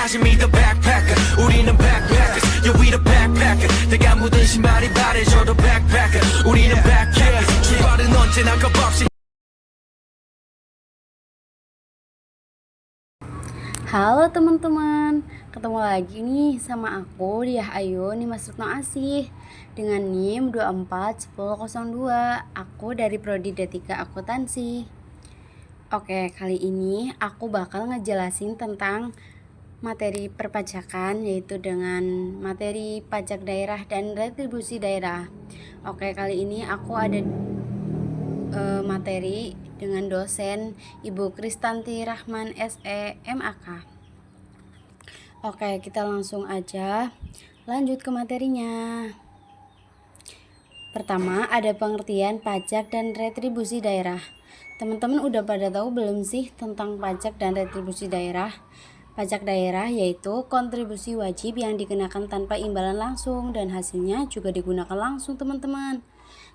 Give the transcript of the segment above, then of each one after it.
다시 meet the backpacker 우리는 backpackers yeah we the backpacker 내가 묻은 신발이 바래져도 backpacker 우리는 backpackers 출발은 언제나 겁없이. Halo teman-teman, ketemu lagi nih sama aku Diah Ayu Nimas Retno Asih dengan NIM 241002. Aku dari Prodi D3 Akuntansi. Oke, kali ini aku bakal ngejelasin tentang materi perpajakan, yaitu dengan materi pajak daerah dan retribusi daerah. Oke, kali ini aku ada materi dengan dosen Ibu Kristanti Rahman SE MAK. Oke, kita langsung aja lanjut ke materinya. Pertama, ada pengertian pajak dan retribusi daerah. Teman-teman udah pada tahu belum sih tentang pajak dan retribusi daerah? Pajak daerah yaitu kontribusi wajib yang dikenakan tanpa imbalan langsung dan hasilnya juga digunakan langsung, teman-teman.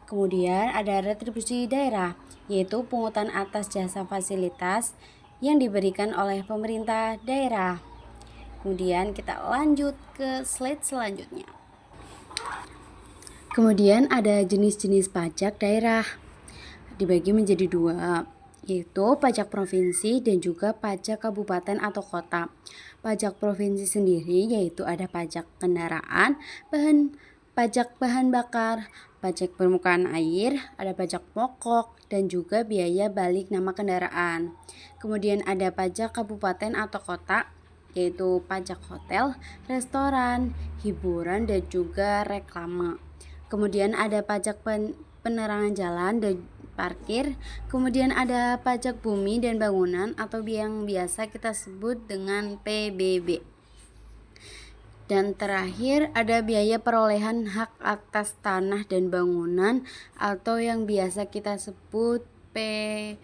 Kemudian ada retribusi daerah, yaitu pungutan atas jasa fasilitas yang diberikan oleh pemerintah daerah. Kemudian kita lanjut ke slide selanjutnya. Kemudian ada jenis-jenis pajak daerah, dibagi menjadi dua, yaitu pajak provinsi dan juga pajak kabupaten atau kota. Pajak provinsi sendiri yaitu ada pajak kendaraan, pajak bahan bakar, pajak permukaan air, ada pajak pokok, dan juga biaya balik nama kendaraan. Kemudian ada pajak kabupaten atau kota, yaitu pajak hotel, restoran, hiburan, dan juga reklame. Kemudian ada pajak penerangan jalan dan parkir. Kemudian ada pajak bumi dan bangunan atau yang biasa kita sebut dengan PBB. Dan terakhir ada biaya perolehan hak atas tanah dan bangunan atau yang biasa kita sebut PBHT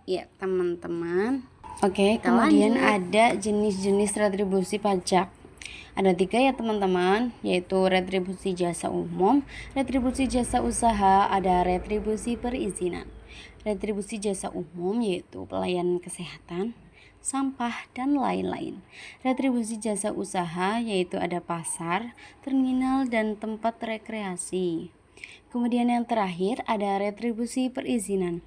ya teman-teman. Oke, kemudian ada jenis-jenis retribusi pajak. Ada 3 ya teman-teman, yaitu retribusi jasa umum, retribusi jasa usaha, ada retribusi perizinan. Retribusi jasa umum yaitu pelayanan kesehatan, sampah, dan lain-lain. Retribusi jasa usaha yaitu ada pasar, terminal, dan tempat rekreasi. Kemudian yang terakhir ada retribusi perizinan,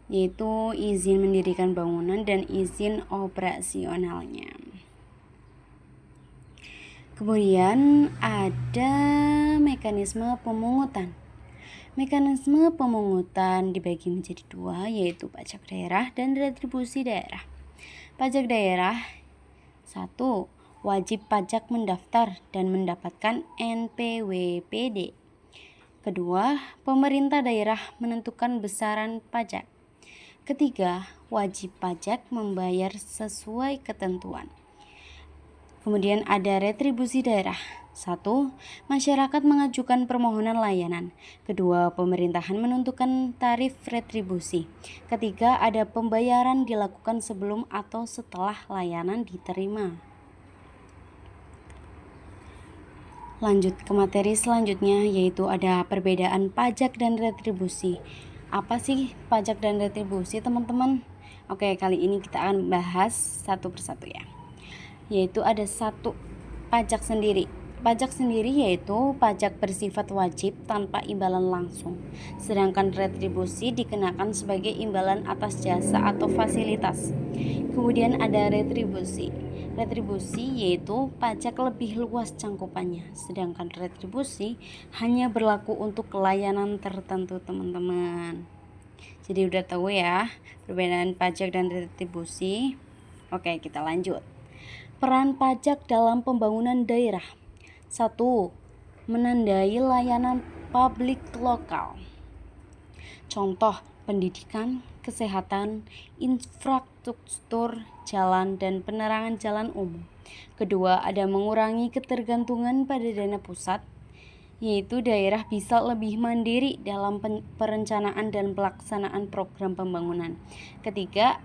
yaitu izin mendirikan bangunan dan izin operasionalnya. Kemudian ada mekanisme pemungutan. Mekanisme pemungutan dibagi menjadi 2, yaitu pajak daerah dan retribusi daerah. Pajak daerah 1. Wajib pajak mendaftar dan mendapatkan NPWPD. Kedua, pemerintah daerah menentukan besaran pajak. Ketiga, wajib pajak membayar sesuai ketentuan. Kemudian ada retribusi daerah. 1. Masyarakat mengajukan permohonan layanan. Kedua, pemerintahan menentukan tarif retribusi. Ketiga, ada pembayaran dilakukan sebelum atau setelah layanan diterima. Lanjut ke materi selanjutnya, yaitu ada perbedaan pajak dan retribusi. Apa sih pajak dan retribusi, teman-teman? Oke, kali ini kita akan bahas satu persatu ya. Yaitu ada 1, pajak sendiri. Pajak sendiri yaitu pajak bersifat wajib tanpa imbalan langsung. Sedangkan retribusi dikenakan sebagai imbalan atas jasa atau fasilitas. Kemudian ada retribusi. Retribusi yaitu pajak lebih luas cangkupannya. Sedangkan retribusi hanya berlaku untuk layanan tertentu, teman-teman. Jadi udah tahu ya perbedaan pajak dan retribusi. Oke, kita lanjut. Peran pajak dalam pembangunan daerah. 1. Menandai layanan publik lokal. Contoh, pendidikan, kesehatan, infrastruktur, jalan, dan penerangan jalan umum. Kedua, ada mengurangi ketergantungan pada dana pusat, yaitu daerah bisa lebih mandiri dalam perencanaan dan pelaksanaan program pembangunan. Ketiga,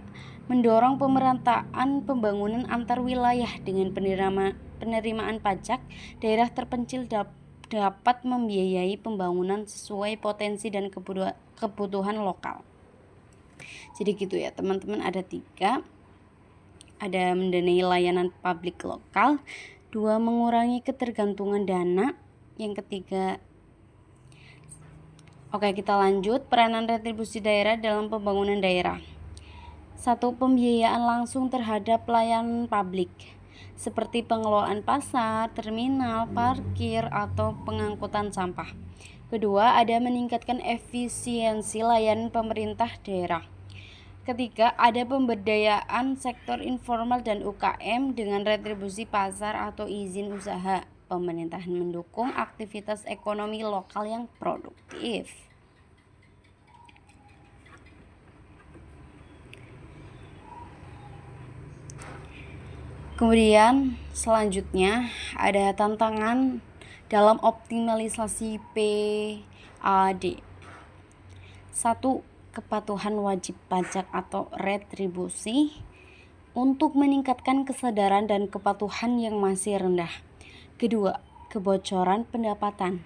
mendorong pemerataan pembangunan antar wilayah dengan penerimaan pajak. Daerah terpencil dapat membiayai pembangunan sesuai potensi dan kebutuhan lokal. Jadi gitu ya teman-teman, ada 3 ada mendanai layanan publik lokal. 2, mengurangi ketergantungan dana. Yang ketiga, oke, kita lanjut. Peranan retribusi daerah dalam pembangunan daerah. 1, pembiayaan langsung terhadap pelayanan publik seperti pengelolaan pasar, terminal, parkir, atau pengangkutan sampah. Kedua, ada meningkatkan efisiensi layanan pemerintah daerah. Ketiga, ada pemberdayaan sektor informal dan UKM dengan retribusi pasar atau izin usaha. Pemerintahan mendukung aktivitas ekonomi lokal yang produktif. Kemudian selanjutnya ada tantangan dalam optimalisasi PAD. 1, kepatuhan wajib pajak atau retribusi untuk meningkatkan kesadaran dan kepatuhan yang masih rendah. Kedua, kebocoran pendapatan,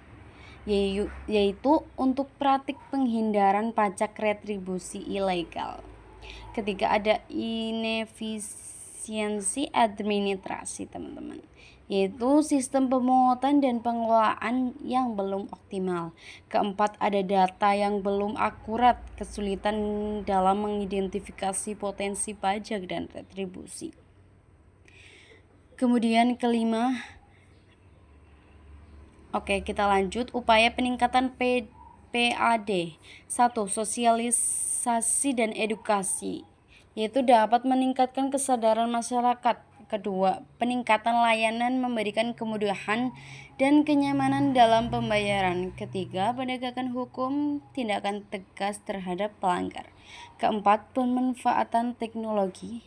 yaitu untuk praktik penghindaran pajak retribusi ilegal. Ketiga, ada inefisiensi administrasi, teman-teman, yaitu sistem pemungutan dan pengelolaan yang belum optimal. Keempat, ada data yang belum akurat, kesulitan dalam mengidentifikasi potensi pajak dan retribusi. Kemudian kelima, oke, kita lanjut. Upaya peningkatan PAD. 1, sosialisasi dan edukasi, yaitu dapat meningkatkan kesadaran masyarakat. Kedua, peningkatan layanan memberikan kemudahan dan kenyamanan dalam pembayaran. Ketiga, penegakan hukum, tindakan tegas terhadap pelanggar. Keempat, pemanfaatan teknologi,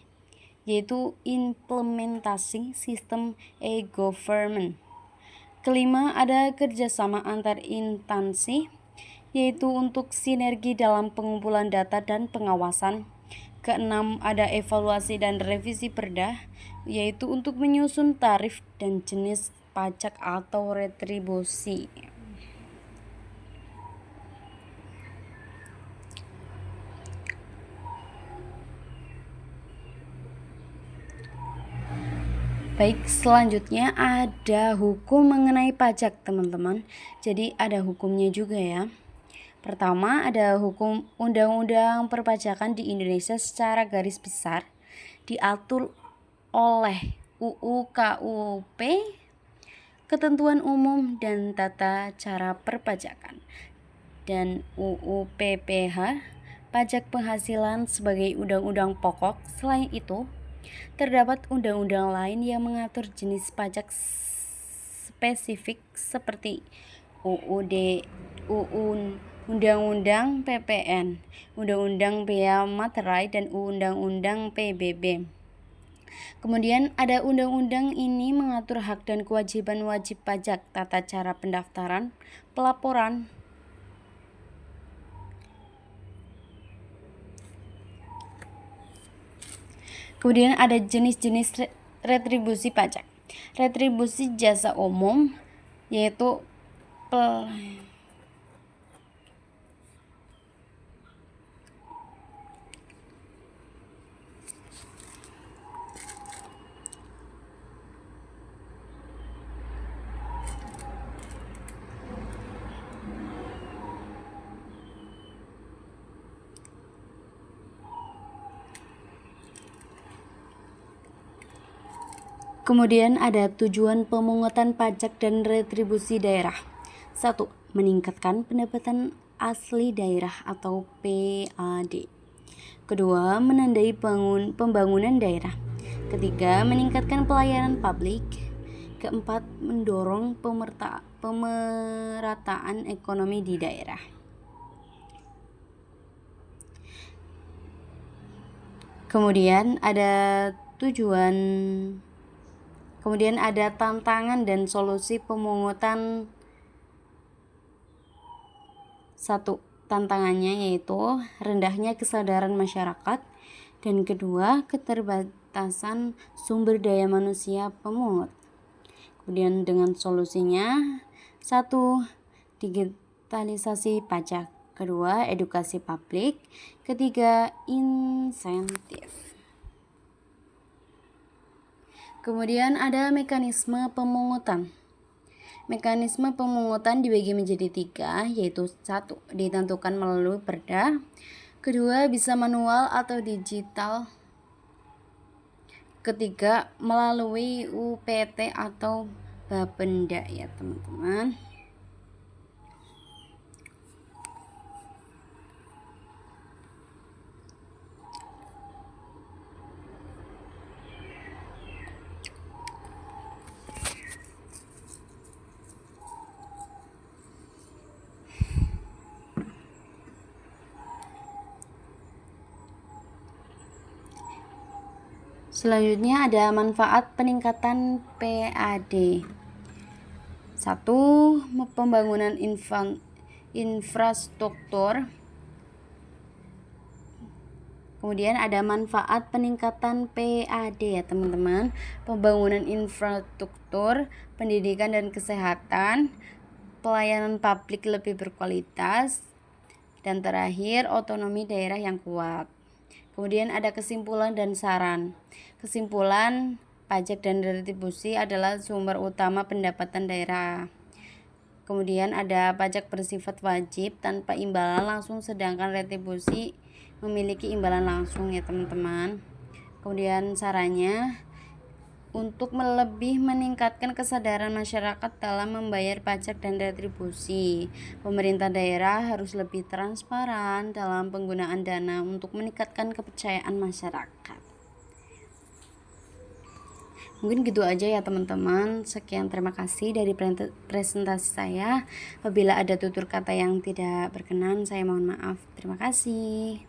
yaitu implementasi sistem e-government. Kelima, ada kerjasama antar instansi, yaitu untuk sinergi dalam pengumpulan data dan pengawasan. Keenam, ada evaluasi dan revisi perda, yaitu untuk menyusun tarif dan jenis pajak atau retribusi. Baik, selanjutnya ada hukum mengenai pajak, teman-teman. Jadi ada hukumnya juga ya. Pertama, ada hukum undang-undang perpajakan di Indonesia secara garis besar diatur oleh UU KUP, ketentuan umum dan tata cara perpajakan, dan UU PPH, pajak penghasilan sebagai undang-undang pokok. Selain itu, terdapat undang-undang lain yang mengatur jenis pajak spesifik seperti Undang-Undang PPN, Undang-Undang Bea Materai, dan Undang-Undang PBB. Kemudian ada undang-undang ini mengatur hak dan kewajiban wajib pajak, tata cara pendaftaran, pelaporan, kemudian ada jenis-jenis retribusi pajak. Retribusi jasa umum, yaitu kemudian ada tujuan pemungutan pajak dan retribusi daerah. 1, meningkatkan pendapatan asli daerah atau PAD. Kedua, menandai pembangunan daerah. Ketiga, meningkatkan pelayanan publik. Keempat, mendorong pemerataan ekonomi di daerah. Kemudian ada tantangan dan solusi pemungutan. 1, tantangannya yaitu rendahnya kesadaran masyarakat, dan kedua, keterbatasan sumber daya manusia pemungut. Kemudian dengan solusinya, 1, digitalisasi pajak. Kedua, edukasi publik. Ketiga, insentif. Kemudian ada mekanisme pemungutan. Mekanisme pemungutan dibagi menjadi 3, yaitu 1. Ditentukan melalui perda. Kedua, bisa manual atau digital. Ketiga, melalui UPT atau Bapenda ya teman-teman. Selanjutnya ada manfaat peningkatan PAD. 1. Pembangunan infrastruktur. Kemudian ada manfaat peningkatan PAD ya teman-teman. Pembangunan infrastruktur, pendidikan dan kesehatan, pelayanan publik lebih berkualitas, dan terakhir otonomi daerah yang kuat. Kemudian ada kesimpulan dan saran. Kesimpulan, pajak dan retribusi adalah sumber utama pendapatan daerah. Kemudian ada pajak bersifat wajib tanpa imbalan langsung, sedangkan retribusi memiliki imbalan langsung ya teman-teman. Kemudian sarannya, untuk lebih meningkatkan kesadaran masyarakat dalam membayar pajak dan retribusi, pemerintah daerah harus lebih transparan dalam penggunaan dana untuk meningkatkan kepercayaan masyarakat. Mungkin gitu aja ya teman-teman. Sekian, terima kasih dari presentasi saya. Apabila ada tutur kata yang tidak berkenan, saya mohon maaf. Terima kasih.